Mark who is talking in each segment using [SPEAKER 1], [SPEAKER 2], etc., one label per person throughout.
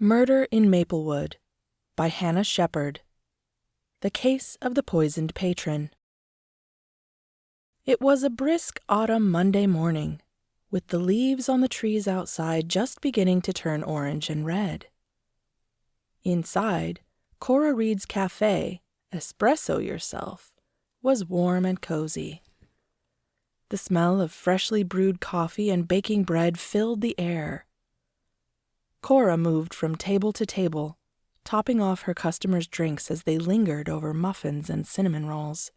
[SPEAKER 1] Murder in Maplewood by Hannah Shephard. The Case of the Poisoned Patron. It was a brisk autumn Monday morning, with the leaves on the trees outside just beginning to turn orange and red. Inside, Cora Reid's cafe, Espresso Yourself, was warm and cozy. The smell of freshly brewed coffee and baking bread filled the air. Cora moved from table to table, topping off her customers' drinks as they lingered over muffins and cinnamon rolls.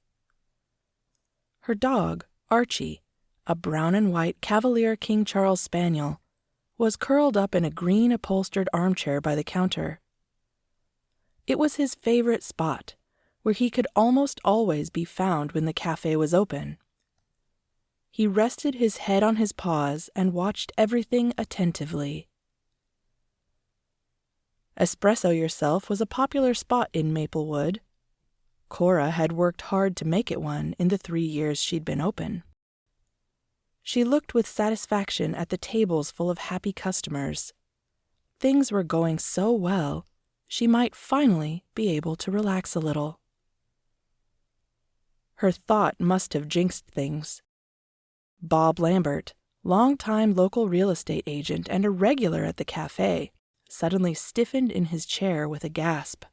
[SPEAKER 1] Her dog, Archie, a brown and white Cavalier King Charles Spaniel, was curled up in a green upholstered armchair by the counter. It was his favorite spot, where he could almost always be found when the cafe was open. He rested his head on his paws and watched everything attentively. Espresso Yourself was a popular spot in Maplewood. Cora had worked hard to make it one in the 3 years she'd been open. She looked with satisfaction at the tables full of happy customers. Things were going so well, she might finally be able to relax a little. Her thought must have jinxed things. Bob Lambert, longtime local real estate agent and a regular at the cafe, suddenly stiffened in his chair with a gasp.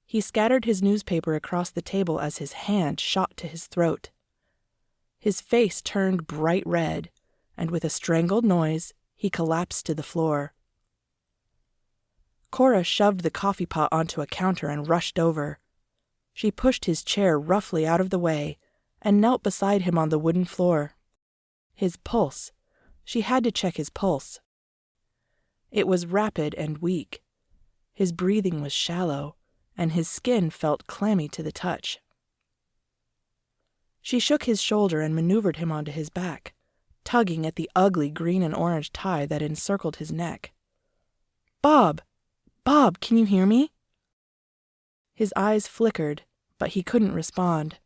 [SPEAKER 1] He scattered his newspaper across the table as his hand shot to his throat. His face turned bright red, and with a strangled noise, he collapsed to the floor. Cora shoved the coffee pot onto a counter and rushed over. She pushed his chair roughly out of the way and knelt beside him on the wooden floor. His pulse. She had to check his pulse. It was rapid and weak. His breathing was shallow, and his skin felt clammy to the touch. She shook his shoulder and maneuvered him onto his back, tugging at the ugly green and orange tie that encircled his neck. "Bob! Bob, can you hear me?" His eyes flickered, but he couldn't respond.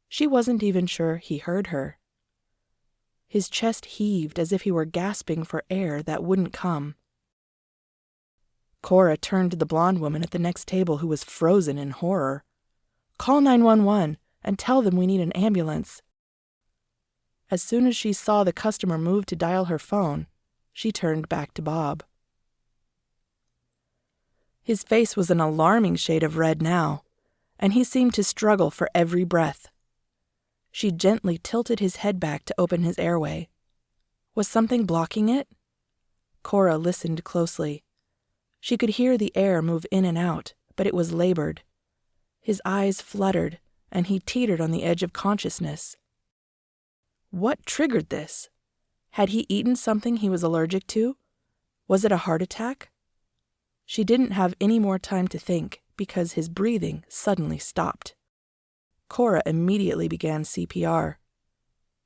[SPEAKER 1] She wasn't even sure he heard her. His chest heaved as if he were gasping for air that wouldn't come. Cora turned to the blonde woman at the next table who was frozen in horror. "Call 911 and tell them we need an ambulance." As soon as she saw the customer move to dial her phone, she turned back to Bob. His face was an alarming shade of red now, and he seemed to struggle for every breath. She gently tilted his head back to open his airway. Was something blocking it? Cora listened closely. She could hear the air move in and out, but it was labored. His eyes fluttered, and he teetered on the edge of consciousness. What triggered this? Had he eaten something he was allergic to? Was it a heart attack? She didn't have any more time to think, because his breathing suddenly stopped. Cora immediately began CPR.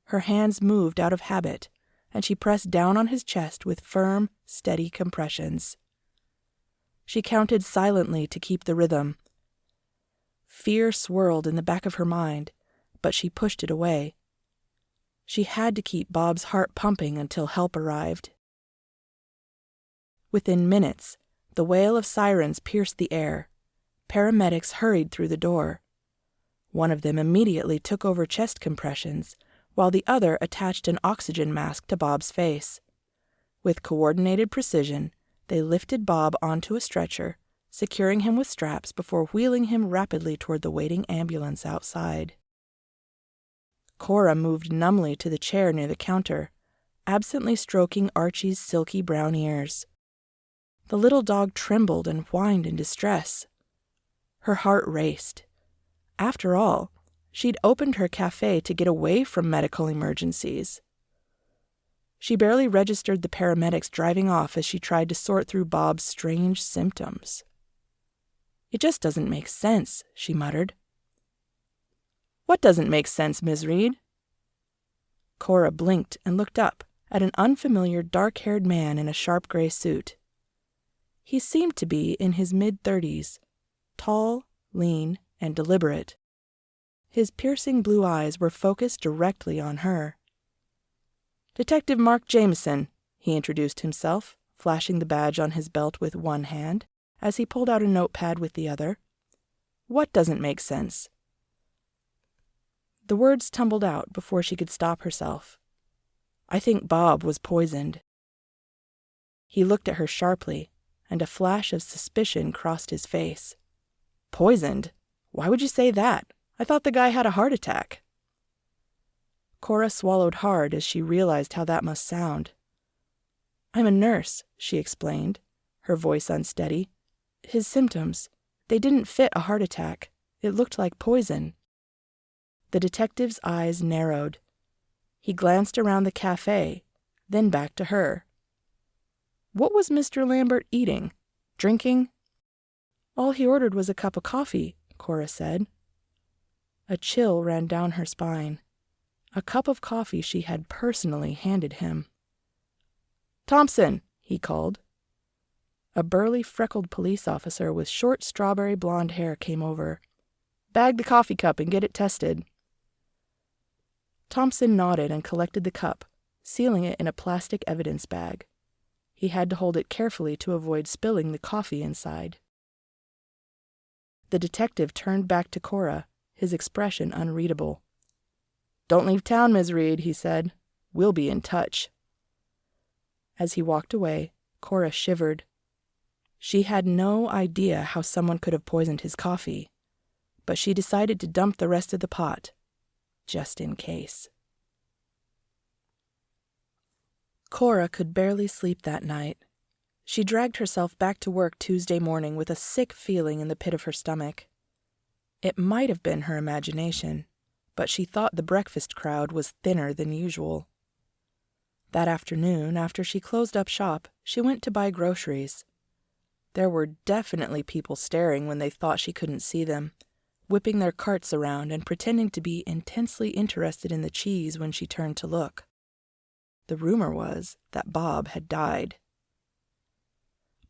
[SPEAKER 1] Her hands moved out of habit, and she pressed down on his chest with firm, steady compressions. She counted silently to keep the rhythm. Fear swirled in the back of her mind, but she pushed it away. She had to keep Bob's heart pumping until help arrived. Within minutes, the wail of sirens pierced the air. Paramedics hurried through the door. One of them immediately took over chest compressions, while the other attached an oxygen mask to Bob's face. With coordinated precision, they lifted Bob onto a stretcher, securing him with straps before wheeling him rapidly toward the waiting ambulance outside. Cora moved numbly to the chair near the counter, absently stroking Archie's silky brown ears. The little dog trembled and whined in distress. Her heart raced. After all, she'd opened her cafe to get away from medical emergencies. She barely registered the paramedics driving off as she tried to sort through Bob's strange symptoms. "It just doesn't make sense," she muttered. "What doesn't make sense, Ms. Reid?" Cora blinked and looked up at an unfamiliar dark-haired man in a sharp gray suit. He seemed to be in his mid-30s, tall, lean, and deliberate. His piercing blue eyes were focused directly on her. "Detective Mark Jameson," he introduced himself, flashing the badge on his belt with one hand as he pulled out a notepad with the other. "What doesn't make sense?" The words tumbled out before she could stop herself. "I think Bob was poisoned." He looked at her sharply, and a flash of suspicion crossed his face. "Poisoned? Why would you say that? I thought the guy had a heart attack." Cora swallowed hard as she realized how that must sound. "I'm a nurse," she explained, her voice unsteady. "His symptoms, they didn't fit a heart attack. It looked like poison." The detective's eyes narrowed. He glanced around the cafe, then back to her. "What was Mr. Lambert eating? Drinking?" "All he ordered was a cup of coffee," Cora said. A chill ran down her spine. A cup of coffee she had personally handed him. "Thompson," he called. A burly, freckled police officer with short strawberry blonde hair came over. "Bag the coffee cup and get it tested." Thompson nodded and collected the cup, sealing it in a plastic evidence bag. He had to hold it carefully to avoid spilling the coffee inside. The detective turned back to Cora, his expression unreadable. "Don't leave town, Ms. Reid," he said. "We'll be in touch." As he walked away, Cora shivered. She had no idea how someone could have poisoned his coffee, but she decided to dump the rest of the pot, just in case. Cora could barely sleep that night. She dragged herself back to work Tuesday morning with a sick feeling in the pit of her stomach. It might have been her imagination, but she thought the breakfast crowd was thinner than usual. That afternoon, after she closed up shop, she went to buy groceries. There were definitely people staring when they thought she couldn't see them, whipping their carts around and pretending to be intensely interested in the cheese when she turned to look. The rumor was that Bob had died.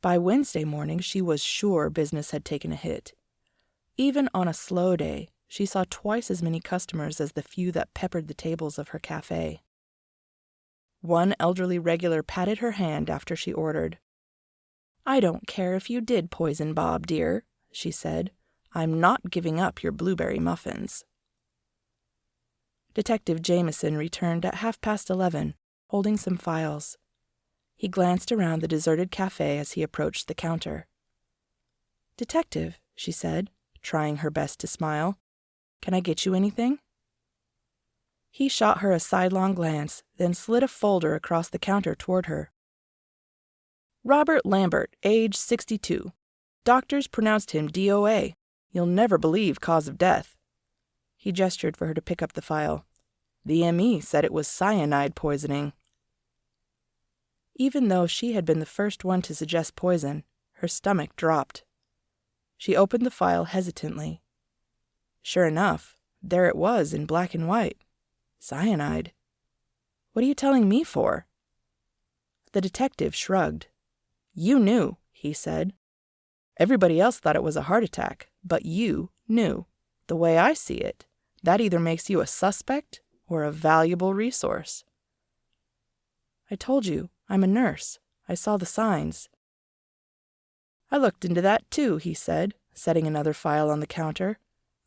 [SPEAKER 1] By Wednesday morning, she was sure business had taken a hit. Even on a slow day, she saw twice as many customers as the few that peppered the tables of her cafe. One elderly regular patted her hand after she ordered. "I don't care if you did poison Bob, dear," she said. "I'm not giving up your blueberry muffins." Detective Jameson returned at 11:30, holding some files. He glanced around the deserted cafe as he approached the counter. "Detective," she said, trying her best to smile. "Can I get you anything?" He shot her a sidelong glance, then slid a folder across the counter toward her. "Robert Lambert, age 62. Doctors pronounced him DOA. You'll never believe cause of death." He gestured for her to pick up the file. "The ME said it was cyanide poisoning." Even though she had been the first one to suggest poison, her stomach dropped. She opened the file hesitantly. Sure enough, there it was in black and white. Cyanide. "What are you telling me for?" The detective shrugged. "You knew," he said. "Everybody else thought it was a heart attack, but you knew. The way I see it, that either makes you a suspect or a valuable resource." "I told you, I'm a nurse. I saw the signs." "I looked into that too," he said, setting another file on the counter.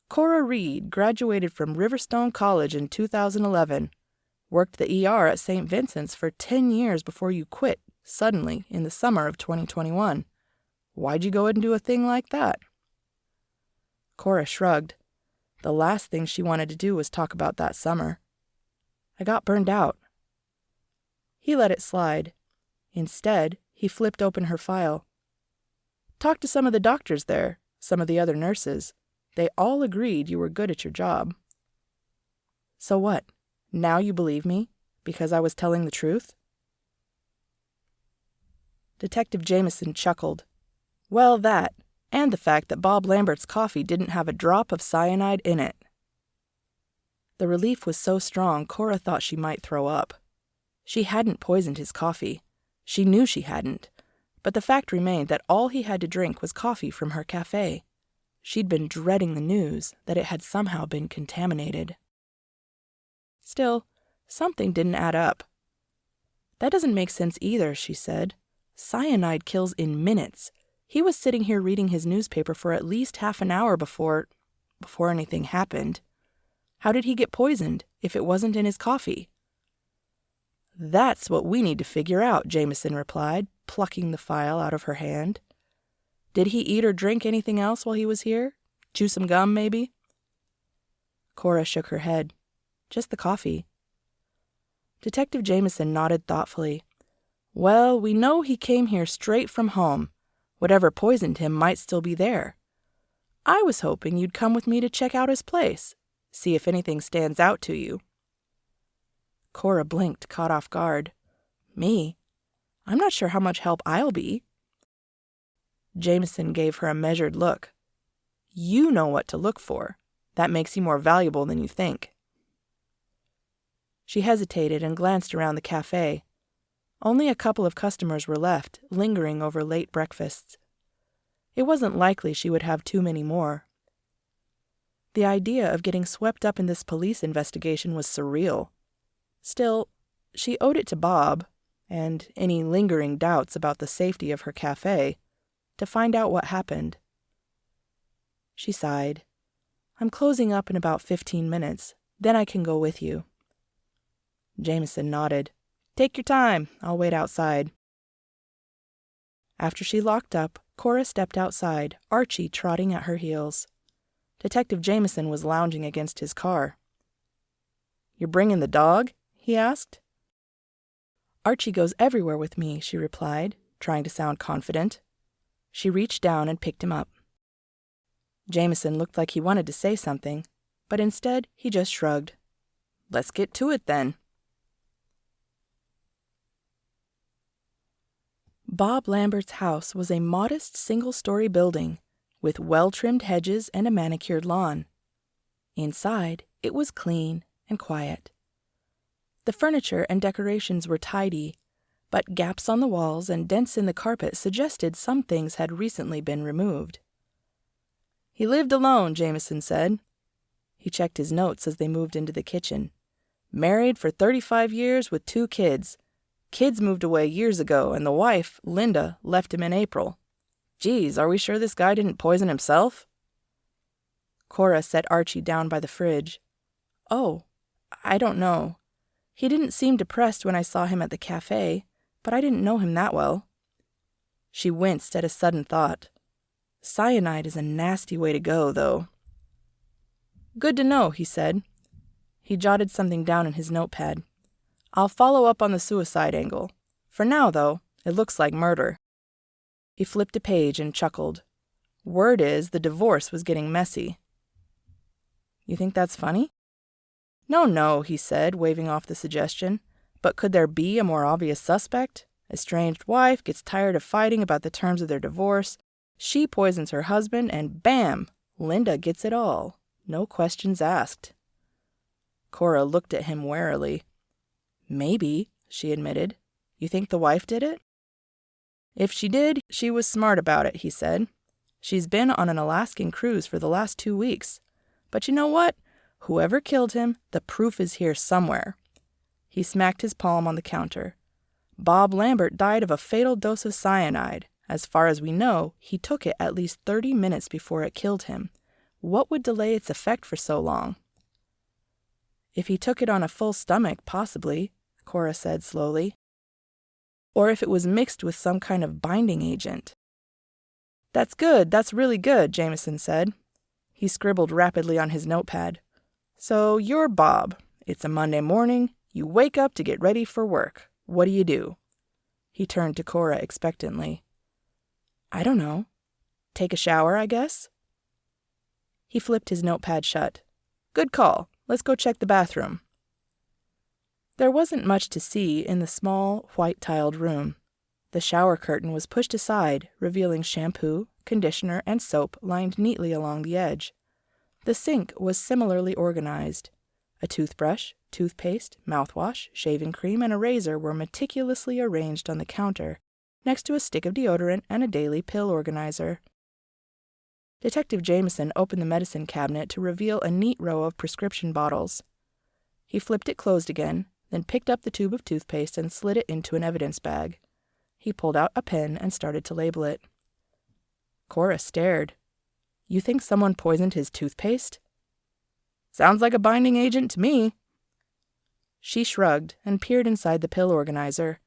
[SPEAKER 1] "Cora Reid graduated from Riverstone College in 2011. Worked the ER at St. Vincent's for 10 years before you quit, suddenly, in the summer of 2021. Why'd you go and do a thing like that?" Cora shrugged. The last thing she wanted to do was talk about that summer. "I got burned out." He let it slide. Instead, he flipped open her file. "Talked to some of the doctors there, some of the other nurses. They all agreed you were good at your job." "So what? Now you believe me? Because I was telling the truth?" Detective Jameson chuckled. "Well, that, and the fact that Bob Lambert's coffee didn't have a drop of cyanide in it." The relief was so strong Cora thought she might throw up. She hadn't poisoned his coffee. She knew she hadn't. But the fact remained that all he had to drink was coffee from her cafe. She'd been dreading the news that it had somehow been contaminated. Still, something didn't add up. "That doesn't make sense either," she said. Cyanide kills in minutes. He was sitting here reading his newspaper for at least half an hour before anything happened. How did he get poisoned if it wasn't in his coffee? That's what we need to figure out, Jameson replied, plucking the file out of her hand. Did he eat or drink anything else while he was here? Chew some gum, maybe? Cora shook her head. Just the coffee. Detective Jameson nodded thoughtfully. Well, we know he came here straight from home. Whatever poisoned him might still be there. I was hoping you'd come with me to check out his place, see if anything stands out to you. Cora blinked, caught off guard. Me? I'm not sure how much help I'll be. Jameson gave her a measured look. You know what to look for. That makes you more valuable than you think. She hesitated and glanced around the cafe. Only a couple of customers were left, lingering over late breakfasts. It wasn't likely she would have too many more. The idea of getting swept up in this police investigation was surreal. Still, she owed it to Bob, and any lingering doubts about the safety of her cafe, to find out what happened. She sighed. I'm closing up in about 15 minutes. Then I can go with you. Jameson nodded. Take your time. I'll wait outside. After she locked up, Cora stepped outside, Archie trotting at her heels. Detective Jameson was lounging against his car. You're bringing the dog? He asked. Archie goes everywhere with me, she replied, trying to sound confident. She reached down and picked him up. Jameson looked like he wanted to say something, but instead he just shrugged. Let's get to it then. Bob Lambert's house was a modest single-story building with well-trimmed hedges and a manicured lawn. Inside, it was clean and quiet. The furniture and decorations were tidy, but gaps on the walls and dents in the carpet suggested some things had recently been removed. He lived alone, Jameson said. He checked his notes as they moved into the kitchen. Married for 35 years with 2 kids. Kids moved away years ago, and the wife, Linda, left him in April. Geez, are we sure this guy didn't poison himself? Cora set Archie down by the fridge. Oh, I don't know. He didn't seem depressed when I saw him at the cafe, but I didn't know him that well. She winced at a sudden thought. Cyanide is a nasty way to go, though. Good to know, he said. He jotted something down in his notepad. I'll follow up on the suicide angle. For now, though, it looks like murder. He flipped a page and chuckled. Word is the divorce was getting messy. You think that's funny? No, he said, waving off the suggestion. But could there be a more obvious suspect? Estranged wife gets tired of fighting about the terms of their divorce. She poisons her husband, and bam! Linda gets it all. No questions asked. Cora looked at him warily. Maybe, she admitted. You think the wife did it? If she did, she was smart about it, he said. She's been on an Alaskan cruise for the last 2 weeks. But you know what? Whoever killed him, the proof is here somewhere. He smacked his palm on the counter. Bob Lambert died of a fatal dose of cyanide. As far as we know, he took it at least 30 minutes before it killed him. What would delay its effect for so long? If he took it on a full stomach, possibly, Cora said slowly. Or if it was mixed with some kind of binding agent. That's good, that's really good, Jameson said. He scribbled rapidly on his notepad. So you're Bob. It's a Monday morning. You wake up to get ready for work. What do? He turned to Cora expectantly. I don't know. Take a shower, I guess? He flipped his notepad shut. Good call. Let's go check the bathroom. There wasn't much to see in the small, white-tiled room. The shower curtain was pushed aside, revealing shampoo, conditioner, and soap lined neatly along the edge. The sink was similarly organized. A toothbrush, toothpaste, mouthwash, shaving cream, and a razor were meticulously arranged on the counter, next to a stick of deodorant and a daily pill organizer. Detective Jameson opened the medicine cabinet to reveal a neat row of prescription bottles. He flipped it closed again, then picked up the tube of toothpaste and slid it into an evidence bag. He pulled out a pen and started to label it. Cora stared. You think someone poisoned his toothpaste? Sounds like a binding agent to me. She shrugged and peered inside the pill organizer.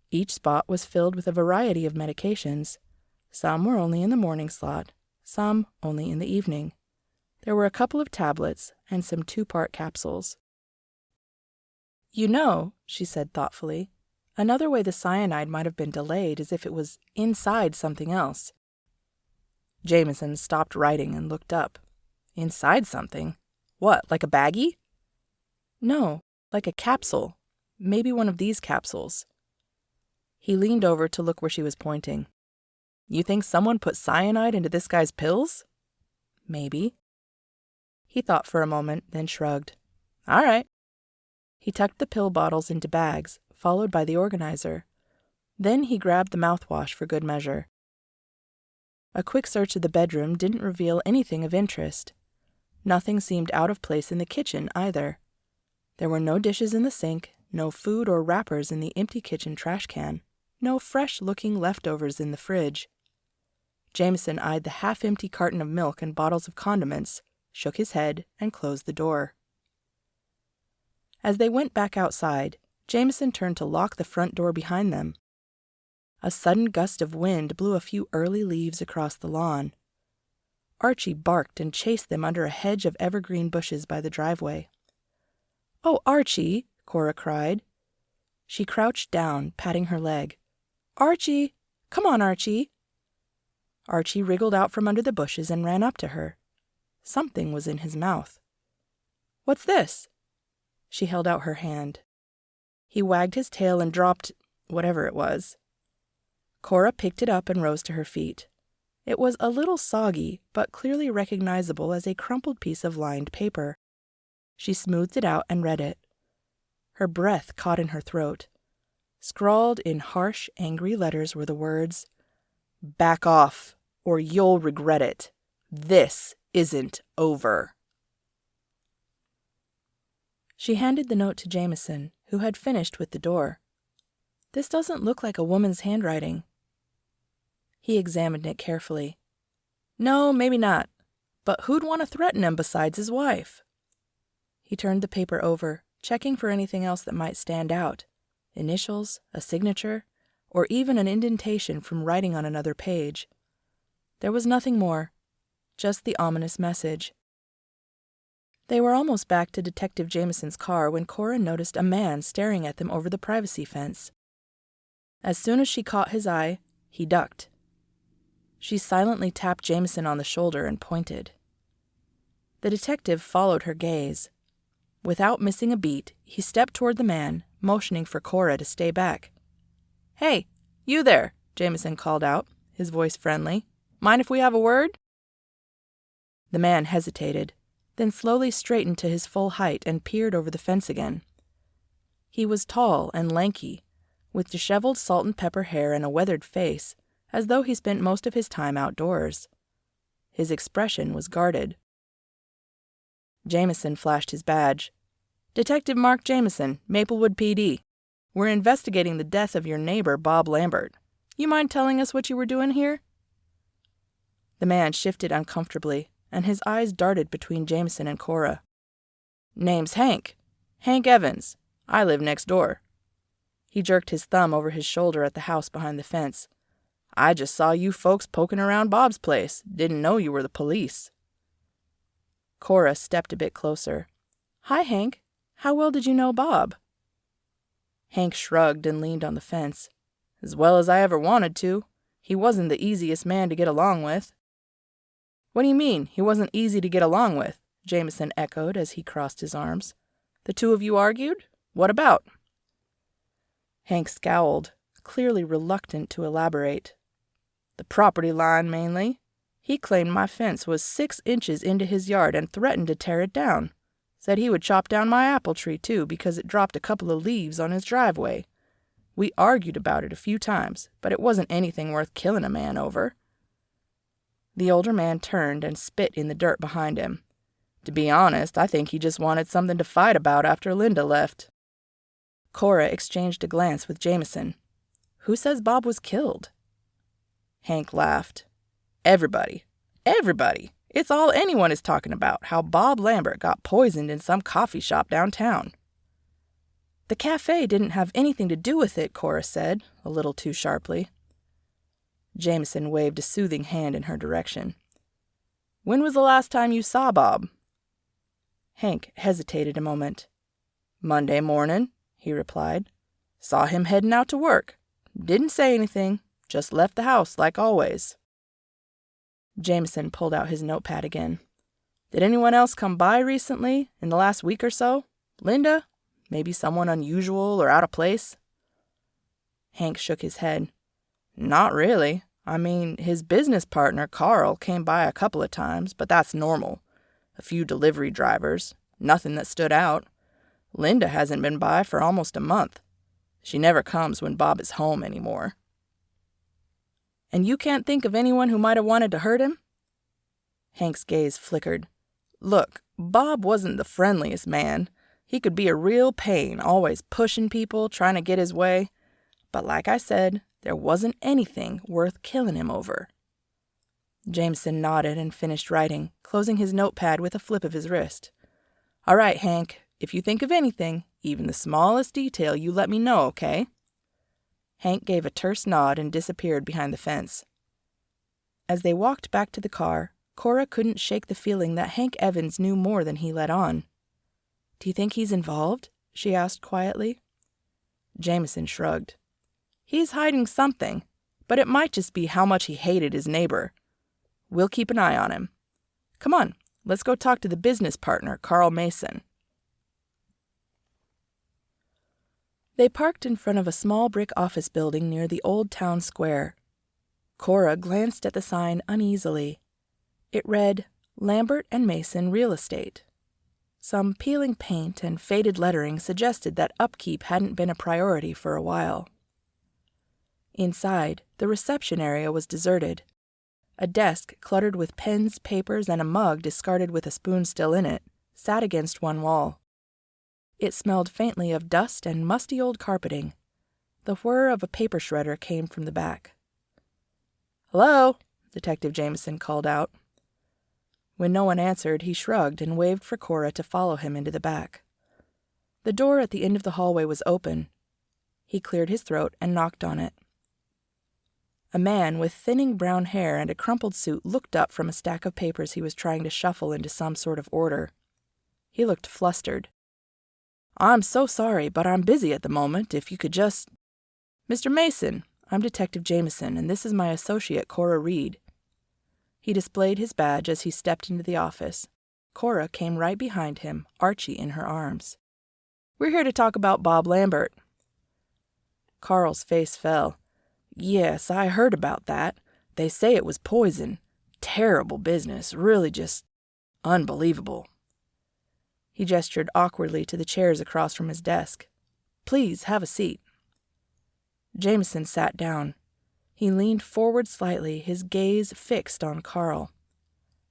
[SPEAKER 1] Each spot was filled with a variety of medications. Some were only in the morning slot, some only in the evening. There were a couple of tablets and some 2-part capsules. You know, she said thoughtfully, another way the cyanide might have been delayed is if it was inside something else. Jameson stopped writing and looked up. Inside something? What, like a baggie? No, like a capsule. Maybe one of these capsules. He leaned over to look where she was pointing. You think someone put cyanide into this guy's pills? Maybe. He thought for a moment, then shrugged. All right. He tucked the pill bottles into bags, followed by the organizer. Then he grabbed the mouthwash for good measure. A quick search of the bedroom didn't reveal anything of interest. Nothing seemed out of place in the kitchen either. There were no dishes in the sink, no food or wrappers in the empty kitchen trash can, no fresh-looking leftovers in the fridge. Jameson eyed the half-empty carton of milk and bottles of condiments, shook his head, and closed the door. As they went back outside, Jameson turned to lock the front door behind them. A sudden gust of wind blew a few early leaves across the lawn. Archie barked and chased them under a hedge of evergreen bushes by the driveway. "Oh, Archie!" Cora cried. She crouched down, patting her leg. "Archie! Come on, Archie!" Archie wriggled out from under the bushes and ran up to her. Something was in his mouth. "What's this?" She held out her hand. He wagged his tail and dropped whatever it was. Cora picked it up and rose to her feet. It was a little soggy, but clearly recognizable as a crumpled piece of lined paper. She smoothed it out and read it. Her breath caught in her throat. Scrawled in harsh, angry letters were the words, "Back off, or you'll regret it. This isn't over." She handed the note to Jameson, who had finished with the door. "This doesn't look like a woman's handwriting." He examined it carefully. "No, maybe not. But who'd want to threaten him besides his wife?" He turned the paper over, checking for anything else that might stand out. Initials, a signature, or even an indentation from writing on another page. There was nothing more, just the ominous message. They were almost back to Detective Jameson's car when Cora noticed a man staring at them over the privacy fence. As soon as she caught his eye, he ducked. She silently tapped Jameson on the shoulder and pointed. The detective followed her gaze. Without missing a beat, he stepped toward the man, motioning for Cora to stay back. "Hey, you there," Jameson called out, his voice friendly. "Mind if we have a word?" The man hesitated, then slowly straightened to his full height and peered over the fence again. He was tall and lanky, with disheveled salt and pepper hair and a weathered face, as though he spent most of his time outdoors. His expression was guarded. Jameson flashed his badge. "Detective Mark Jameson, Maplewood PD. We're investigating the death of your neighbor, Bob Lambert. You mind telling us what you were doing here?" The man shifted uncomfortably, and his eyes darted between Jameson and Cora. "Name's Hank. Hank Evans. I live next door." He jerked his thumb over his shoulder at the house behind the fence. "I just saw you folks poking around Bob's place. Didn't know you were the police." Cora stepped a bit closer. "Hi, Hank. How well did you know Bob?" Hank shrugged and leaned on the fence. "As well as I ever wanted to. He wasn't the easiest man to get along with." "What do you mean, he wasn't easy to get along with?" Jameson echoed as he crossed his arms. "The two of you argued? What about?" Hank scowled, clearly reluctant to elaborate. "The property line, mainly. He claimed my fence was 6 inches into his yard and threatened to tear it down. Said he would chop down my apple tree, too, because it dropped a couple of leaves on his driveway. We argued about it a few times, but it wasn't anything worth killing a man over." The older man turned and spit in the dirt behind him. "To be honest, I think he just wanted something to fight about after Linda left." Cora exchanged a glance with Jameson. Who says Bob was killed? Hank laughed. Everybody. Everybody. It's all anyone is talking about, how Bob Lambert got poisoned in some coffee shop downtown. The cafe didn't have anything to do with it, Cora said, a little too sharply. Jameson waved a soothing hand in her direction. When was the last time you saw Bob? Hank hesitated a moment. Monday morning, he replied. Saw him heading out to work. Didn't say anything, just left the house like always. Jameson pulled out his notepad again. Did anyone else come by recently, in the last week or so? Linda? Maybe someone unusual or out of place? Hank shook his head. Not really. I mean, his business partner, Carl, came by a couple of times, but that's normal. A few delivery drivers. Nothing that stood out. Linda hasn't been by for almost a month. She never comes when Bob is home anymore. And you can't think of anyone who might have wanted to hurt him? Hank's gaze flickered. Look, Bob wasn't the friendliest man. He could be a real pain, always pushing people, trying to get his way. But like I said, there wasn't anything worth killing him over. Jameson nodded and finished writing, closing his notepad with a flip of his wrist. All right, Hank, if you think of anything, even the smallest detail, you let me know, okay? Hank gave a terse nod and disappeared behind the fence. As they walked back to the car, Cora couldn't shake the feeling that Hank Evans knew more than he let on. Do you think he's involved? She asked quietly. Jameson shrugged. He's hiding something, but it might just be how much he hated his neighbor. We'll keep an eye on him. Come on, let's go talk to the business partner, Carl Mason. They parked in front of a small brick office building near the old town square. Cora glanced at the sign uneasily. It read, Lambert and Mason Real Estate. Some peeling paint and faded lettering suggested that upkeep hadn't been a priority for a while. Inside, the reception area was deserted. A desk cluttered with pens, papers, and a mug discarded with a spoon still in it sat against one wall. It smelled faintly of dust and musty old carpeting. The whir of a paper shredder came from the back. "Hello?" Detective Jameson called out. When no one answered, he shrugged and waved for Cora to follow him into the back. The door at the end of the hallway was open. He cleared his throat and knocked on it. A man with thinning brown hair and a crumpled suit looked up from a stack of papers he was trying to shuffle into some sort of order. He looked flustered. "I'm so sorry, but I'm busy at the moment. If you could just—" "Mr. Mason, I'm Detective Jameson, and this is my associate, Cora Reid." He displayed his badge as he stepped into the office. Cora came right behind him, Archie in her arms. "We're here to talk about Bob Lambert." Carl's face fell. "Yes, I heard about that. They say it was poison. Terrible business, really just unbelievable." He gestured awkwardly to the chairs across from his desk. "Please, have a seat." Jameson sat down. He leaned forward slightly, his gaze fixed on Carl.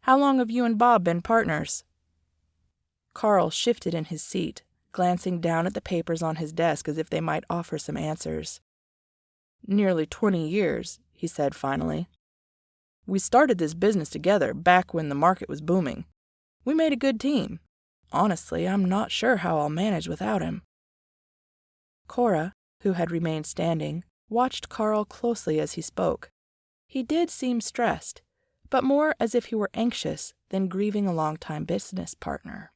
[SPEAKER 1] "How long have you and Bob been partners?" Carl shifted in his seat, glancing down at the papers on his desk as if they might offer some answers. "Nearly 20 years, he said finally. "We started this business together back when the market was booming. We made a good team. Honestly, I'm not sure how I'll manage without him." Cora, who had remained standing, watched Carl closely as he spoke. He did seem stressed, but more as if he were anxious than grieving a long-time business partner.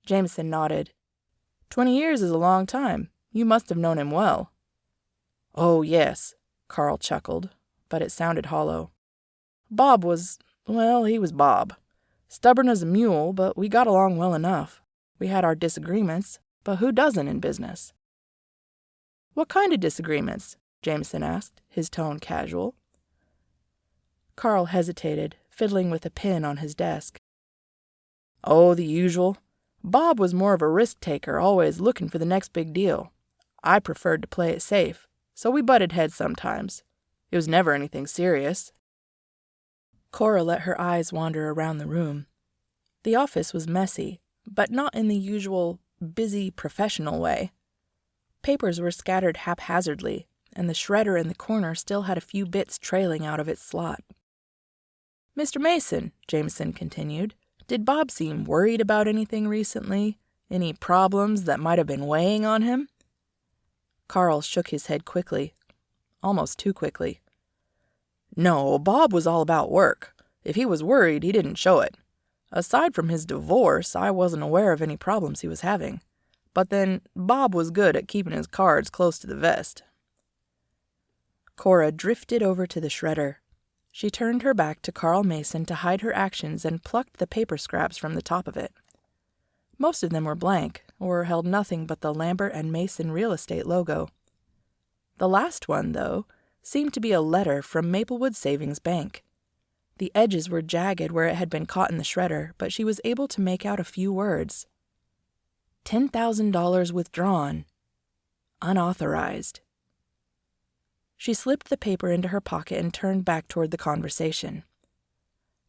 [SPEAKER 1] Jameson nodded. 20 years is a long time. You must have known him well." "Oh, yes," Carl chuckled, but it sounded hollow. "Bob was, well, he was Bob. Stubborn as a mule, but we got along well enough. We had our disagreements, but who doesn't in business?" "What kind of disagreements?" Jameson asked, his tone casual. Carl hesitated, fiddling with a pen on his desk. "Oh, the usual. Bob was more of a risk-taker, always looking for the next big deal. I preferred to play it safe, so we butted heads sometimes. It was never anything serious." Cora let her eyes wander around the room. The office was messy, but not in the usual busy professional way. Papers were scattered haphazardly, and the shredder in the corner still had a few bits trailing out of its slot. "Mr. Mason," Jameson continued, "did Bob seem worried about anything recently? Any problems that might have been weighing on him?" Carl shook his head quickly, almost too quickly. "No, Bob was all about work. If he was worried, he didn't show it. Aside from his divorce, I wasn't aware of any problems he was having. But then, Bob was good at keeping his cards close to the vest." Cora drifted over to the shredder. She turned her back to Carl Mason to hide her actions and plucked the paper scraps from the top of it. Most of them were blank, or held nothing but the Lambert and Mason real estate logo. The last one, though, seemed to be a letter from Maplewood Savings Bank. The edges were jagged where it had been caught in the shredder, but she was able to make out a few words. $10,000 withdrawn. Unauthorized. She slipped the paper into her pocket and turned back toward the conversation.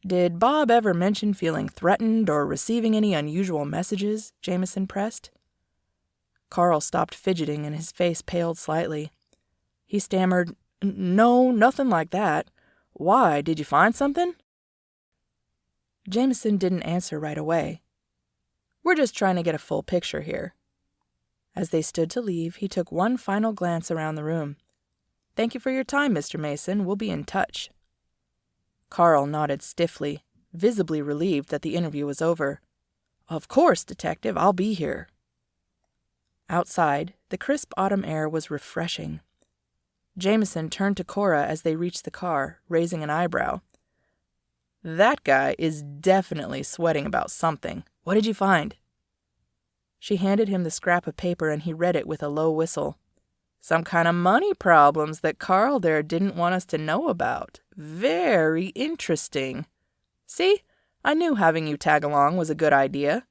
[SPEAKER 1] "Did Bob ever mention feeling threatened or receiving any unusual messages?" Jameson pressed. Carl stopped fidgeting and his face paled slightly. He stammered, "No, nothing like that. Why, did you find something?" Jameson didn't answer right away. "We're just trying to get a full picture here." As they stood to leave, he took one final glance around the room. "Thank you for your time, Mr. Mason. We'll be in touch." Carl nodded stiffly, visibly relieved that the interview was over. "Of course, Detective, I'll be here." Outside, the crisp autumn air was refreshing. Jameson turned to Cora as they reached the car, raising an eyebrow. "That guy is definitely sweating about something. What did you find?" She handed him the scrap of paper and he read it with a low whistle. "Some kind of money problems that Carl there didn't want us to know about. Very interesting. See, I knew having you tag along was a good idea."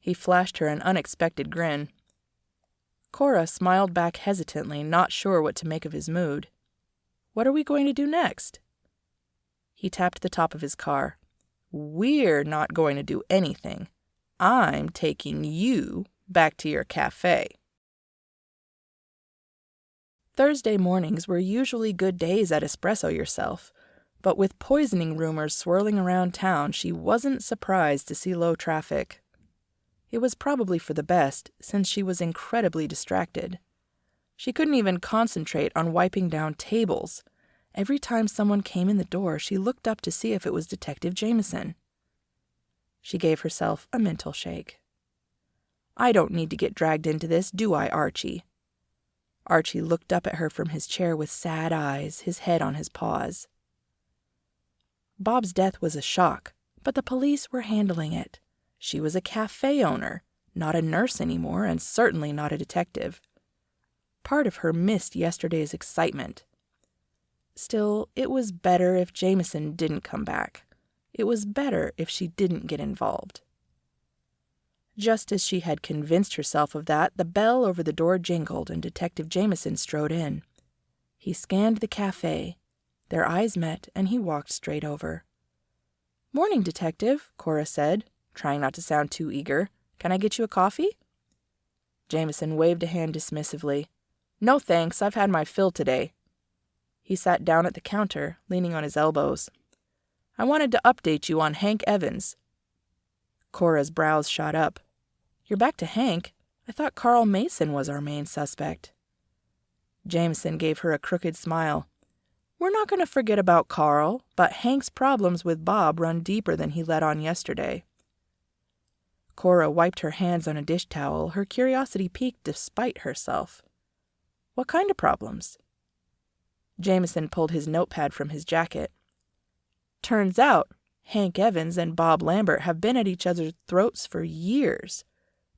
[SPEAKER 1] He flashed her an unexpected grin. Cora smiled back hesitantly, not sure what to make of his mood. "What are we going to do next?" He tapped the top of his car. "We're not going to do anything. I'm taking you back to your cafe." Thursday mornings were usually good days at Espresso Yourself, but with poisoning rumors swirling around town, she wasn't surprised to see low traffic. It was probably for the best, since she was incredibly distracted. She couldn't even concentrate on wiping down tables. Every time someone came in the door, she looked up to see if it was Detective Jameson. She gave herself a mental shake. "I don't need to get dragged into this, do I, Archie?" Archie looked up at her from his chair with sad eyes, his head on his paws. Bob's death was a shock, but the police were handling it. She was a cafe owner, not a nurse anymore, and certainly not a detective. Part of her missed yesterday's excitement. Still, it was better if Jameson didn't come back. It was better if she didn't get involved. Just as she had convinced herself of that, the bell over the door jingled and Detective Jameson strode in. He scanned the cafe. Their eyes met, and he walked straight over. "Morning, Detective," Cora said, trying not to sound too eager. "Can I get you a coffee?" Jameson waved a hand dismissively. "No thanks, I've had my fill today." He sat down at the counter, leaning on his elbows. "I wanted to update you on Hank Evans." Cora's brows shot up. "You're back to Hank? I thought Carl Mason was our main suspect." Jameson gave her a crooked smile. "We're not going to forget about Carl, but Hank's problems with Bob run deeper than he let on yesterday." Cora wiped her hands on a dish towel, her curiosity piqued despite herself. "What kind of problems?" Jameson pulled his notepad from his jacket. "Turns out, Hank Evans and Bob Lambert have been at each other's throats for years.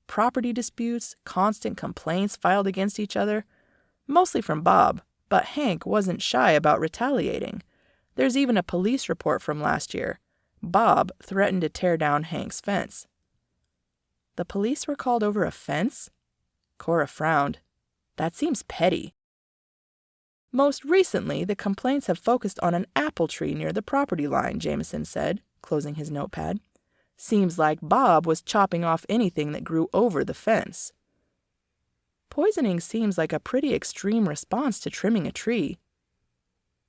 [SPEAKER 1] Property disputes, constant complaints filed against each other, mostly from Bob, but Hank wasn't shy about retaliating. There's even a police report from last year. Bob threatened to tear down Hank's fence." "The police were called over a fence?" Cora frowned. "That seems petty." "Most recently, the complaints have focused on an apple tree near the property line," Jameson said, closing his notepad. "Seems like Bob was chopping off anything that grew over the fence." Poisoning seems like a pretty extreme response to trimming a tree.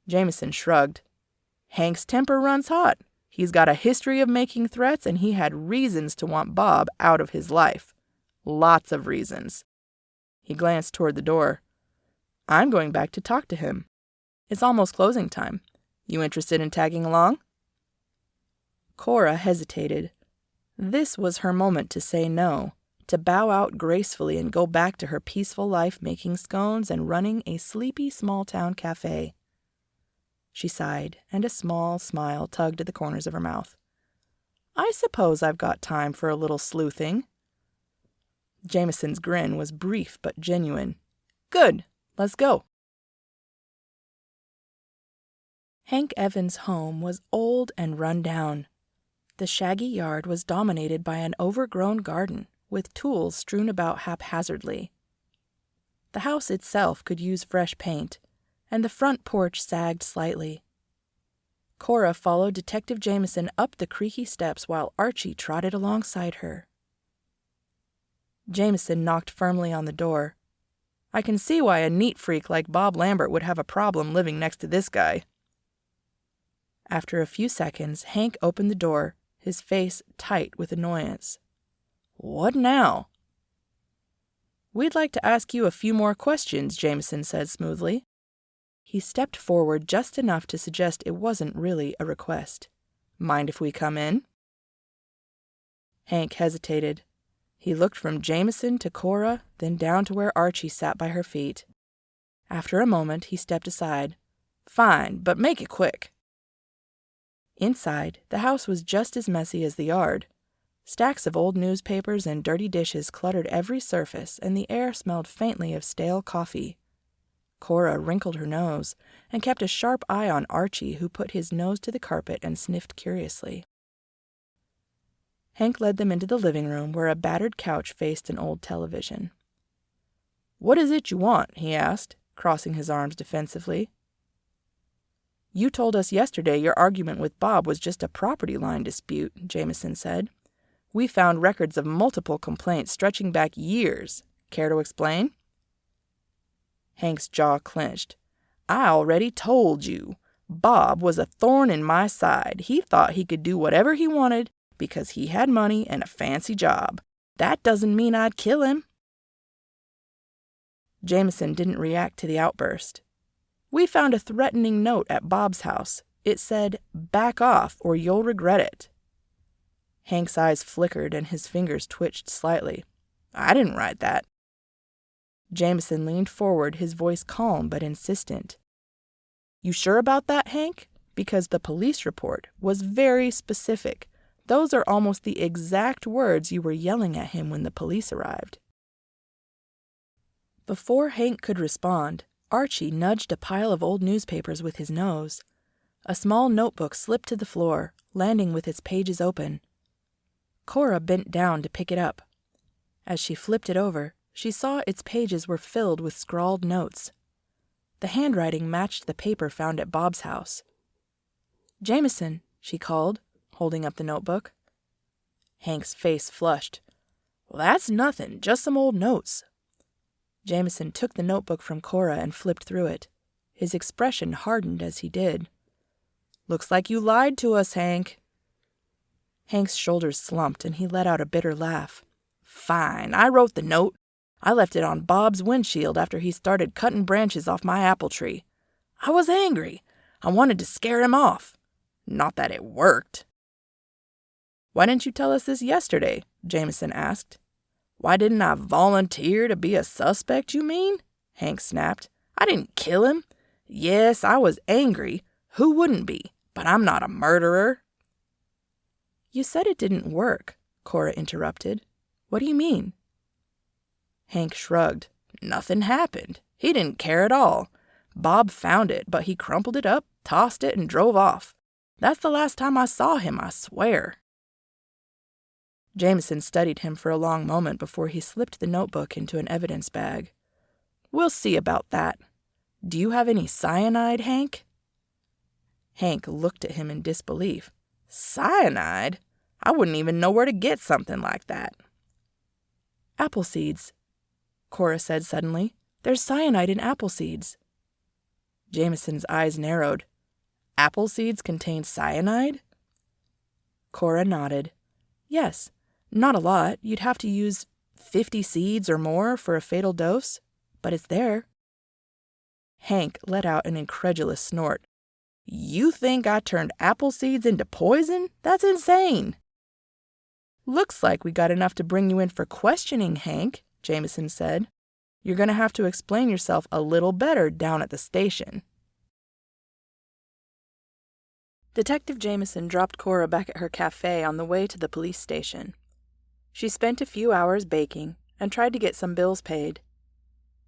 [SPEAKER 1] Jameson shrugged. Hank's temper runs hot. He's got a history of making threats, and he had reasons to want Bob out of his life. Lots of reasons. He glanced toward the door. I'm going back to talk to him. It's almost closing time. You interested in tagging along? Cora hesitated. This was her moment to say no, to bow out gracefully and go back to her peaceful life making scones and running a sleepy small-town cafe. She sighed, and a small smile tugged at the corners of her mouth. I suppose I've got time for a little sleuthing. Jameson's grin was brief but genuine. Good, let's go. Hank Evans' home was old and run down. The shaggy yard was dominated by an overgrown garden, with tools strewn about haphazardly. The house itself could use fresh paint, and the front porch sagged slightly. Cora followed Detective Jameson up the creaky steps while Archie trotted alongside her. Jameson knocked firmly on the door. I can see why a neat freak like Bob Lambert would have a problem living next to this guy. After a few seconds, Hank opened the door, his face tight with annoyance. What now? We'd like to ask you a few more questions, Jameson said smoothly. He stepped forward just enough to suggest it wasn't really a request. Mind if we come in? Hank hesitated. He looked from Jameson to Cora, then down to where Archie sat by her feet. After a moment, he stepped aside. Fine, but make it quick. Inside, the house was just as messy as the yard. Stacks of old newspapers and dirty dishes cluttered every surface, and the air smelled faintly of stale coffee. Cora wrinkled her nose and kept a sharp eye on Archie, who put his nose to the carpet and sniffed curiously. Hank led them into the living room, where a battered couch faced an old television. What is it you want? He asked, crossing his arms defensively. You told us yesterday your argument with Bob was just a property line dispute, Jameson said. We found records of multiple complaints stretching back years. Care to explain? Hank's jaw clenched. I already told you. Bob was a thorn in my side. He thought he could do whatever he wanted because he had money and a fancy job. That doesn't mean I'd kill him. Jameson didn't react to the outburst. We found a threatening note at Bob's house. It said, back off or you'll regret it. Hank's eyes flickered and his fingers twitched slightly. I didn't write that. Jameson leaned forward, his voice calm but insistent. You sure about that, Hank? Because the police report was very specific. Those are almost the exact words you were yelling at him when the police arrived. Before Hank could respond, Archie nudged a pile of old newspapers with his nose. A small notebook slipped to the floor, landing with its pages open. Cora bent down to pick it up. As she flipped it over, she saw its pages were filled with scrawled notes. The handwriting matched the paper found at Bob's house. Jameson, she called, holding up the notebook. Hank's face flushed. Well, that's nothing, just some old notes. Jameson took the notebook from Cora and flipped through it. His expression hardened as he did. Looks like you lied to us, Hank. Hank's shoulders slumped and he let out a bitter laugh. Fine, I wrote the note. I left it on Bob's windshield after he started cutting branches off my apple tree. I was angry. I wanted to scare him off. Not that it worked. Why didn't you tell us this yesterday? Jameson asked. Why didn't I volunteer to be a suspect, you mean? Hank snapped. I didn't kill him. Yes, I was angry. Who wouldn't be? But I'm not a murderer. You said it didn't work, Cora interrupted. What do you mean? Hank shrugged. Nothing happened. He didn't care at all. Bob found it, but he crumpled it up, tossed it, and drove off. That's the last time I saw him, I swear. Jameson studied him for a long moment before he slipped the notebook into an evidence bag. We'll see about that. Do you have any cyanide, Hank? Hank looked at him in disbelief. Cyanide? I wouldn't even know where to get something like that. Apple seeds. Cora said suddenly. "There's cyanide in apple seeds." Jameson's eyes narrowed. "Apple seeds contain cyanide?" Cora nodded. "Yes. Not a lot. You'd have to use 50 seeds or more for a fatal dose. But it's there." Hank let out an incredulous snort. "You think I turned apple seeds into poison? That's insane." "Looks like we got enough to bring you in for questioning, Hank," Jameson said. "You're going to have to explain yourself a little better down at the station." Detective Jameson dropped Cora back at her cafe on the way to the police station. She spent a few hours baking and tried to get some bills paid.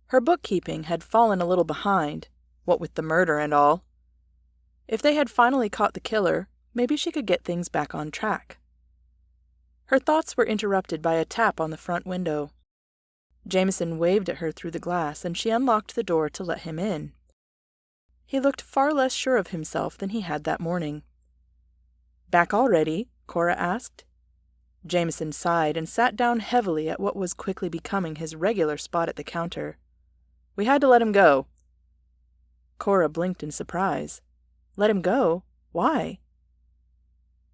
[SPEAKER 1] Her bookkeeping had fallen a little behind, what with the murder and all. If they had finally caught the killer, maybe she could get things back on track. Her thoughts were interrupted by a tap on the front window. Jameson waved at her through the glass, and she unlocked the door to let him in. He looked far less sure of himself than he had that morning. "Back already?" Cora asked. Jameson sighed and sat down heavily at what was quickly becoming his regular spot at the counter. "We had to let him go." Cora blinked in surprise. "Let him go? Why?"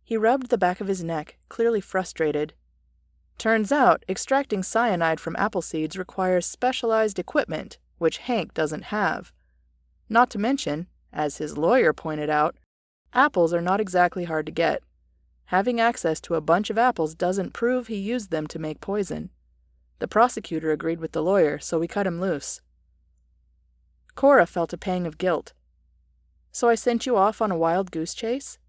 [SPEAKER 1] He rubbed the back of his neck, clearly frustrated. "Turns out, extracting cyanide from apple seeds requires specialized equipment, which Hank doesn't have. Not to mention, as his lawyer pointed out, apples are not exactly hard to get. Having access to a bunch of apples doesn't prove he used them to make poison. The prosecutor agreed with the lawyer, so we cut him loose." Cora felt a pang of guilt. "So I sent you off on a wild goose chase?"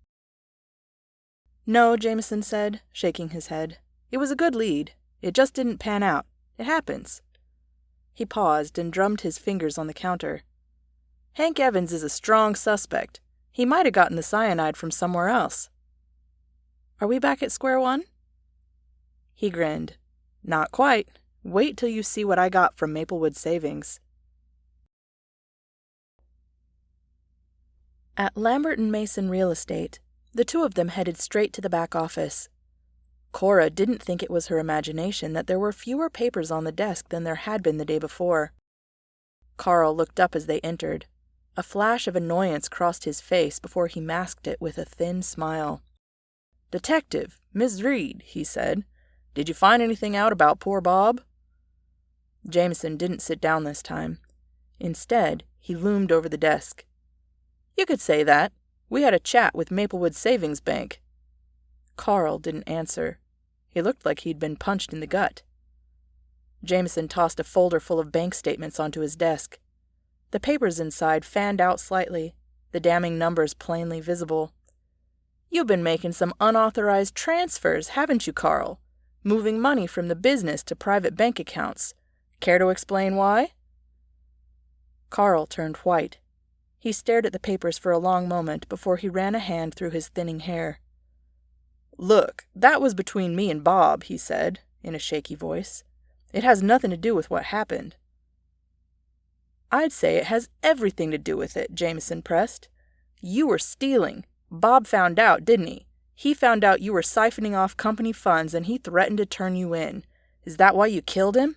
[SPEAKER 1] "No," Jameson said, shaking his head. "It was a good lead. It just didn't pan out. It happens." He paused and drummed his fingers on the counter. "Hank Evans is a strong suspect. He might have gotten the cyanide from somewhere else." "Are we back at square one?" He grinned. "Not quite. Wait till you see what I got from Maplewood Savings." At Lambert & Mason Real Estate, the two of them headed straight to the back office. Cora didn't think it was her imagination that there were fewer papers on the desk than there had been the day before. Carl looked up as they entered. A flash of annoyance crossed his face before he masked it with a thin smile. "Detective, Miss Reid," he said. "Did you find anything out about poor Bob?" Jameson didn't sit down this time. Instead, he loomed over the desk. "You could say that. We had a chat with Maplewood Savings Bank." Carl didn't answer. He looked like he'd been punched in the gut. Jameson tossed a folder full of bank statements onto his desk. The papers inside fanned out slightly, the damning numbers plainly visible. "You've been making some unauthorized transfers, haven't you, Carl? Moving money from the business to private bank accounts. Care to explain why?" Carl turned white. He stared at the papers for a long moment before he ran a hand through his thinning hair. "Look, that was between me and Bob," he said, in a shaky voice. "It has nothing to do with what happened." "I'd say it has everything to do with it," Jameson pressed. "You were stealing. Bob found out, didn't he? He found out you were siphoning off company funds and he threatened to turn you in. Is that why you killed him?"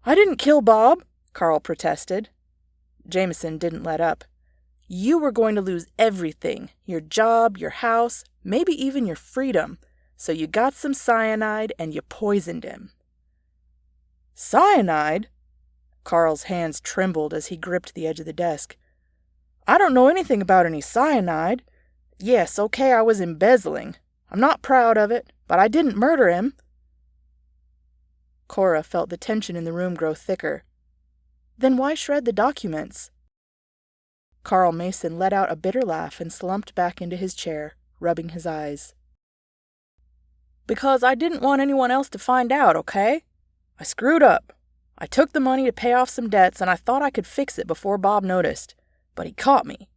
[SPEAKER 1] "I didn't kill Bob," Carl protested. Jameson didn't let up. "You were going to lose everything, your job, your house, maybe even your freedom. So you got some cyanide and you poisoned him." "Cyanide?" Carl's hands trembled as he gripped the edge of the desk. "I don't know anything about any cyanide. Yes, okay, I was embezzling. I'm not proud of it, but I didn't murder him." Cora felt the tension in the room grow thicker. "Then why shred the documents?" Carl Mason let out a bitter laugh and slumped back into his chair, rubbing his eyes. "Because I didn't want anyone else to find out, okay? I screwed up. I took the money to pay off some debts and I thought I could fix it before Bob noticed. But he caught me.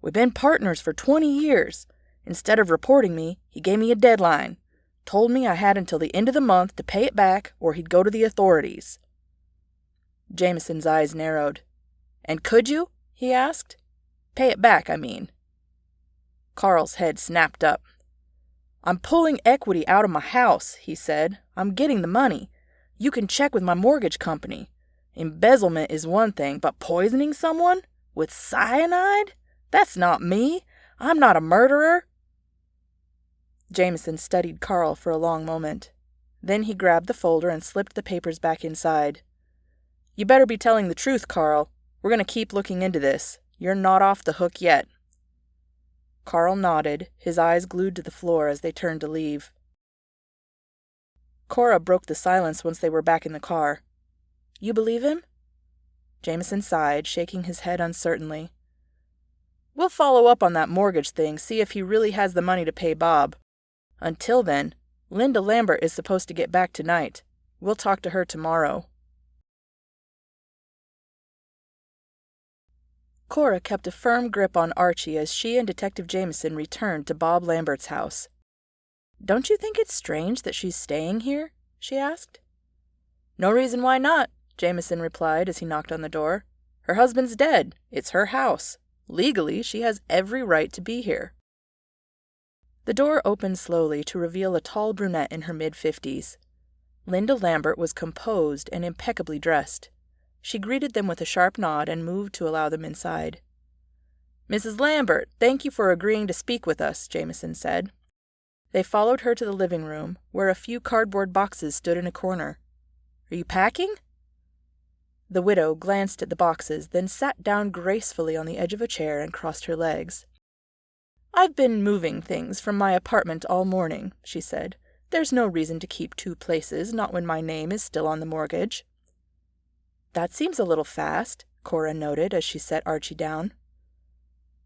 [SPEAKER 1] We've been partners for 20 years. Instead of reporting me, he gave me a deadline. Told me I had until the end of the month to pay it back or he'd go to the authorities." Jameson's eyes narrowed. "And could you?" he asked. "Pay it back, I mean." Carl's head snapped up. "I'm pulling equity out of my house," he said. "I'm getting the money. You can check with my mortgage company. Embezzlement is one thing, but poisoning someone? With cyanide? That's not me. I'm not a murderer." Jameson studied Carl for a long moment. Then he grabbed the folder and slipped the papers back inside. "You better be telling the truth, Carl. We're going to keep looking into this. You're not off the hook yet." Carl nodded, his eyes glued to the floor as they turned to leave. Cora broke the silence once they were back in the car. "You believe him?" Jameson sighed, shaking his head uncertainly. "We'll follow up on that mortgage thing, see if he really has the money to pay Bob. Until then, Linda Lambert is supposed to get back tonight. We'll talk to her tomorrow." Cora kept a firm grip on Archie as she and Detective Jameson returned to Bob Lambert's house. "Don't you think it's strange that she's staying here?" she asked. "No reason why not," Jameson replied as he knocked on the door. "Her husband's dead. It's her house. Legally, she has every right to be here." The door opened slowly to reveal a tall brunette in her mid-50s. Linda Lambert was composed and impeccably dressed. She greeted them with a sharp nod and moved to allow them inside. "Mrs. Lambert, thank you for agreeing to speak with us," Jameson said. They followed her to the living room, where a few cardboard boxes stood in a corner. "Are you packing?" The widow glanced at the boxes, then sat down gracefully on the edge of a chair and crossed her legs. "I've been moving things from my apartment all morning," she said. "There's no reason to keep two places, not when my name is still on the mortgage." "That seems a little fast," Cora noted as she set Archie down.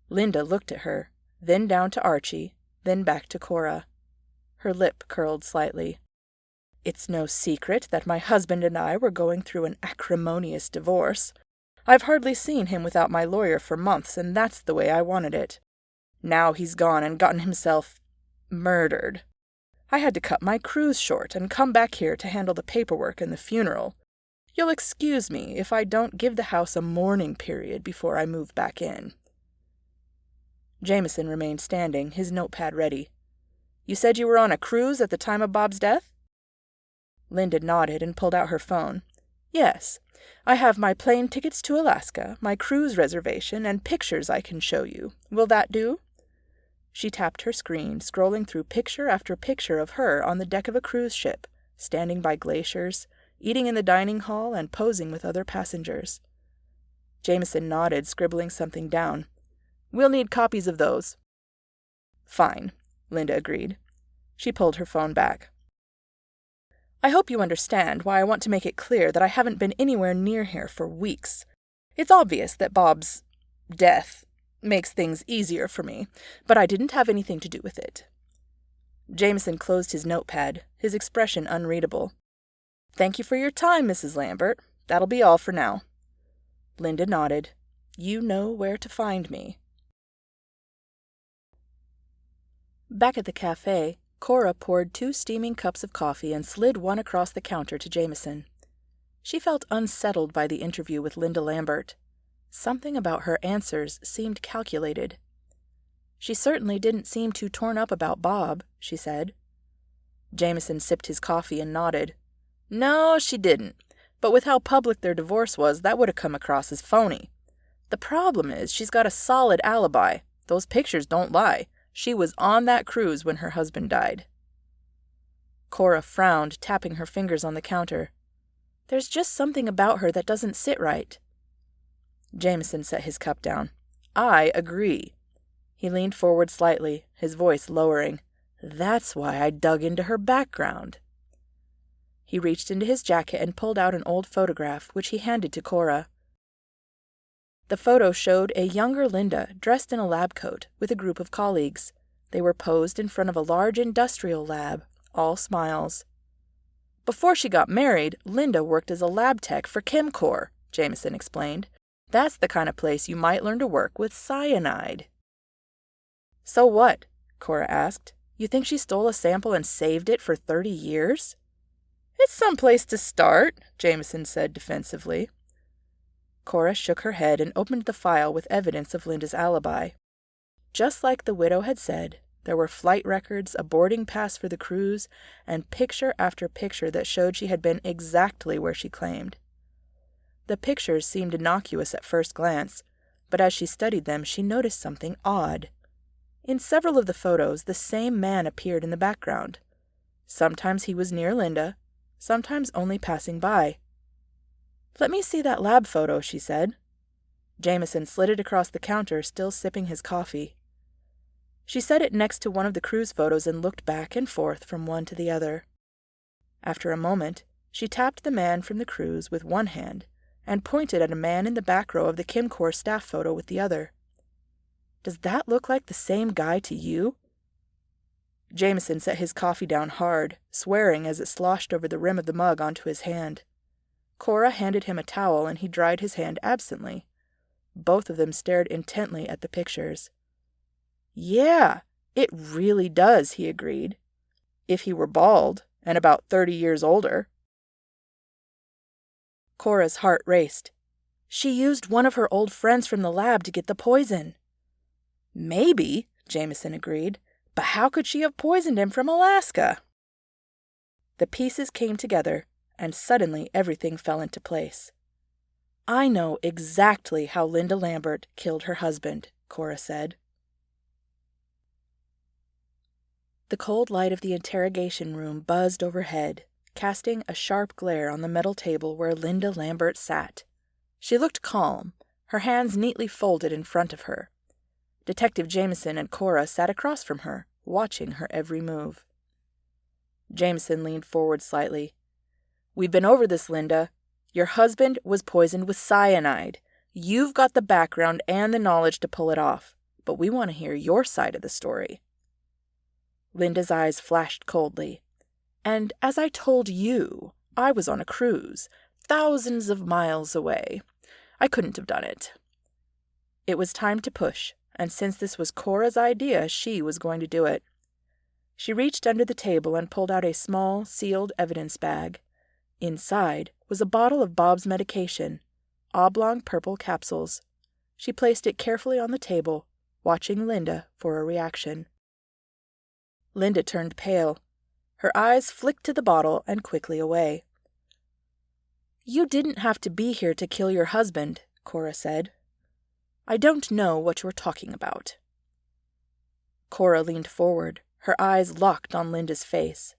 [SPEAKER 1] Linda looked at her, then down to Archie, then back to Cora. Her lip curled slightly. "It's no secret that my husband and I were going through an acrimonious divorce. I've hardly seen him without my lawyer for months, and that's the way I wanted it. Now he's gone and gotten himself murdered. I had to cut my cruise short and come back here to handle the paperwork and the funeral. You'll excuse me if I don't give the house a mourning period before I move back in." Jameson remained standing, his notepad ready. "You said you were on a cruise at the time of Bob's death?" Linda nodded and pulled out her phone. "Yes, I have my plane tickets to Alaska, my cruise reservation, and pictures I can show you. Will that do?" She tapped her screen, scrolling through picture after picture of her on the deck of a cruise ship, standing by glaciers, eating in the dining hall, and posing with other passengers. Jameson nodded, scribbling something down. "We'll need copies of those." "Fine," Linda agreed. She pulled her phone back. "I hope you understand why I want to make it clear that I haven't been anywhere near here for weeks. It's obvious that Bob's death makes things easier for me, but I didn't have anything to do with it." Jameson closed his notepad, his expression unreadable. "Thank you for your time, Mrs. Lambert. That'll be all for now." Linda nodded. "You know where to find me." Back at the cafe, Cora poured 2 steaming cups of coffee and slid one across the counter to Jameson. She felt unsettled by the interview with Linda Lambert. Something about her answers seemed calculated. "She certainly didn't seem too torn up about Bob," she said. Jameson sipped his coffee and nodded. "No, she didn't. But with how public their divorce was, that would have come across as phony. The problem is she's got a solid alibi. Those pictures don't lie. She was on that cruise when her husband died." Cora frowned, tapping her fingers on the counter. "There's just something about her that doesn't sit right." Jameson set his cup down. "I agree." He leaned forward slightly, his voice lowering. "That's why I dug into her background." He reached into his jacket and pulled out an old photograph, which he handed to Cora. The photo showed a younger Linda dressed in a lab coat with a group of colleagues. They were posed in front of a large industrial lab, all smiles. "Before she got married, Linda worked as a lab tech for ChemCorp," Jameson explained. "That's the kind of place you might learn to work with cyanide." "So what?" Cora asked. "You think she stole a sample and saved it for 30 years? "It's some place to start," Jameson said defensively. Cora shook her head and opened the file with evidence of Linda's alibi. Just like the widow had said, There were flight records, a boarding pass for the cruise, and picture after picture that showed she had been exactly where she claimed. The pictures seemed innocuous at first glance, but as she studied them, she noticed something odd. In several of the photos, the same man appeared in the background. Sometimes he was near Linda, sometimes only passing by. "Let me see that lab photo," she said. Jameson slid it across the counter, still sipping his coffee. She set it next to one of the cruise photos and looked back and forth from one to the other. After a moment, she tapped the man from the cruise with one hand and pointed at a man in the back row of the Kimcor staff photo with the other. "Does that look like the same guy to you?" Jameson set his coffee down hard, swearing as it sloshed over the rim of the mug onto his hand. Cora handed him a towel and he dried his hand absently. Both of them stared intently at the pictures. "Yeah, it really does," he agreed. "If he were bald and about 30 years older." Cora's heart raced. She used one of her old friends from the lab to get the poison. "Maybe," Jameson agreed, "but how could she have poisoned him from Alaska?" The pieces came together, and suddenly everything fell into place. "I know exactly how Linda Lambert killed her husband," Cora said. The cold light of the interrogation room buzzed overhead, casting a sharp glare on the metal table where Linda Lambert sat. She looked calm, her hands neatly folded in front of her. Detective Jameson and Cora sat across from her, watching her every move. Jameson leaned forward slightly. "We've been over this, Linda. Your husband was poisoned with cyanide. You've got the background and the knowledge to pull it off, but we want to hear your side of the story." Linda's eyes flashed coldly. "And as I told you, I was on a cruise, thousands of miles away. I couldn't have done it." It was time to push, and since this was Cora's idea, she was going to do it. She reached under the table and pulled out a small, sealed evidence bag. Inside was a bottle of Bob's medication, oblong purple capsules. She placed it carefully on the table, watching Linda for a reaction. Linda turned pale. Her eyes flicked to the bottle and quickly away. "You didn't have to be here to kill your husband," Cora said. "I don't know what you're talking about." Cora leaned forward, her eyes locked on Linda's face.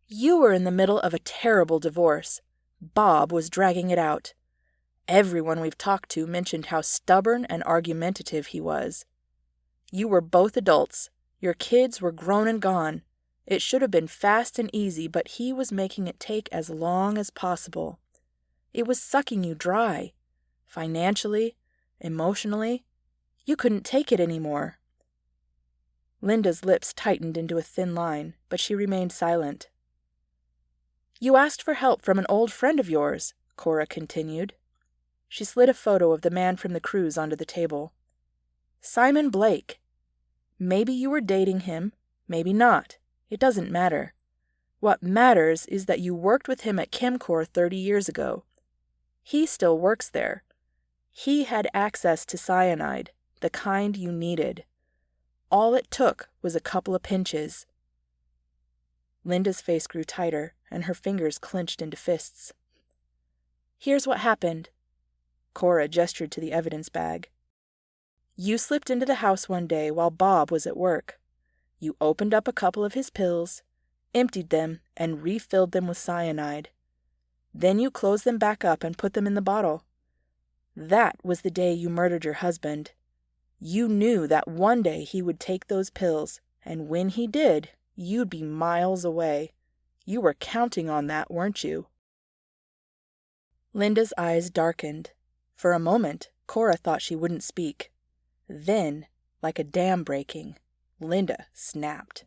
[SPEAKER 1] "You were in the middle of a terrible divorce. Bob was dragging it out. Everyone we've talked to mentioned how stubborn and argumentative he was. You were both adults. Your kids were grown and gone. It should have been fast and easy, but he was making it take as long as possible. It was sucking you dry. Financially, emotionally. You couldn't take it anymore." Linda's lips tightened into a thin line, but she remained silent. "You asked for help from an old friend of yours," Cora continued. She slid a photo of the man from the cruise onto the table. "Simon Blake. Maybe you were dating him, maybe not. It doesn't matter. What matters is that you worked with him at Kimcor 30 years ago. He still works there. He had access to cyanide, the kind you needed. All it took was a couple of pinches." Linda's face grew tighter, and her fingers clenched into fists. "Here's what happened." Cora gestured to the evidence bag. "You slipped into the house one day while Bob was at work. You opened up a couple of his pills, emptied them, and refilled them with cyanide. Then you closed them back up and put them in the bottle. That was the day you murdered your husband. You knew that one day he would take those pills, and when he did, you'd be miles away. You were counting on that, weren't you?" Linda's eyes darkened. For a moment, Cora thought she wouldn't speak. Then, like a dam breaking, Linda snapped.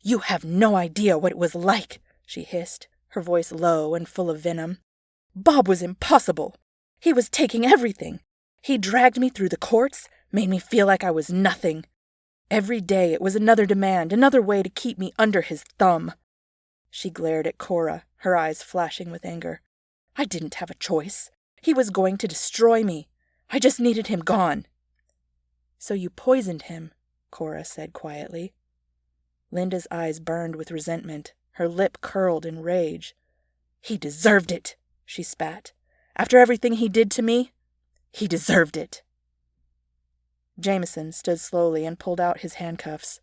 [SPEAKER 1] "You have no idea what it was like," she hissed, her voice low and full of venom. "Bob was impossible. He was taking everything. He dragged me through the courts, made me feel like I was nothing. Every day it was another demand, another way to keep me under his thumb." She glared at Cora, her eyes flashing with anger. "I didn't have a choice. He was going to destroy me. I just needed him gone." "So you poisoned him," Cora said quietly. Linda's eyes burned with resentment. Her lip curled in rage. "He deserved it," she spat. "After everything he did to me, he deserved it." Jameson stood slowly and pulled out his handcuffs.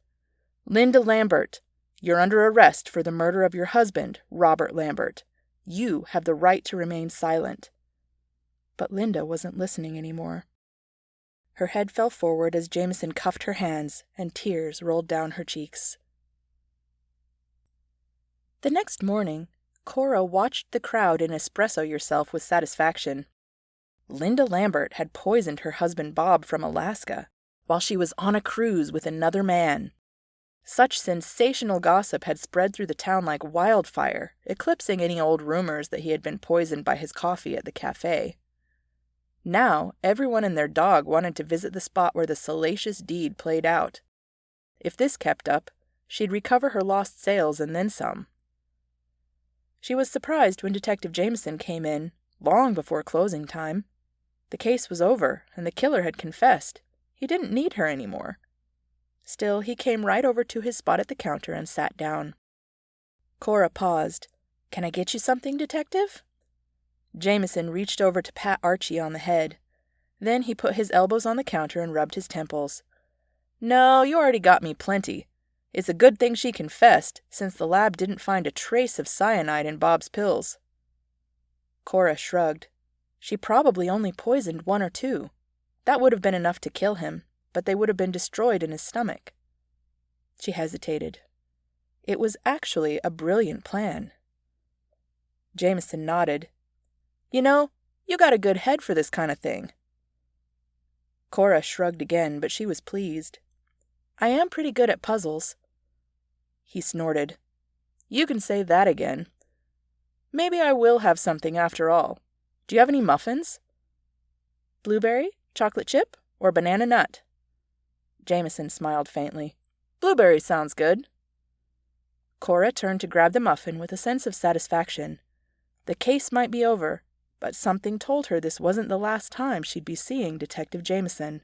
[SPEAKER 1] "Linda Lambert, you're under arrest for the murder of your husband, Robert Lambert. You have the right to remain silent." But Linda wasn't listening anymore. Her head fell forward as Jameson cuffed her hands, and tears rolled down her cheeks. The next morning, Cora watched the crowd in Espresso Yourself with satisfaction. Linda Lambert had poisoned her husband Bob from Alaska while she was on a cruise with another man. Such sensational gossip had spread through the town like wildfire, eclipsing any old rumors that he had been poisoned by his coffee at the cafe. Now, everyone and their dog wanted to visit the spot where the salacious deed played out. If this kept up, she'd recover her lost sales and then some. She was surprised when Detective Jameson came in, long before closing time. The case was over, and the killer had confessed. He didn't need her anymore. Still, he came right over to his spot at the counter and sat down. Cora paused. "Can I get you something, Detective?" Jameson reached over to pat Archie on the head. Then he put his elbows on the counter and rubbed his temples. "No, you already got me plenty. It's a good thing she confessed, since the lab didn't find a trace of cyanide in Bob's pills." Cora shrugged. She probably only poisoned 1 or 2. That would have been enough to kill him, but they would have been destroyed in his stomach. She hesitated. It was actually a brilliant plan. Jameson nodded. "You know, you got a good head for this kind of thing." Cora shrugged again, but she was pleased. "I am pretty good at puzzles." He snorted. "You can say that again. Maybe I will have something after all. Do you have any muffins? Blueberry, chocolate chip, or banana nut?" Jameson smiled faintly. "Blueberry sounds good." Cora turned to grab the muffin with a sense of satisfaction. The case might be over, but something told her this wasn't the last time she'd be seeing Detective Jameson.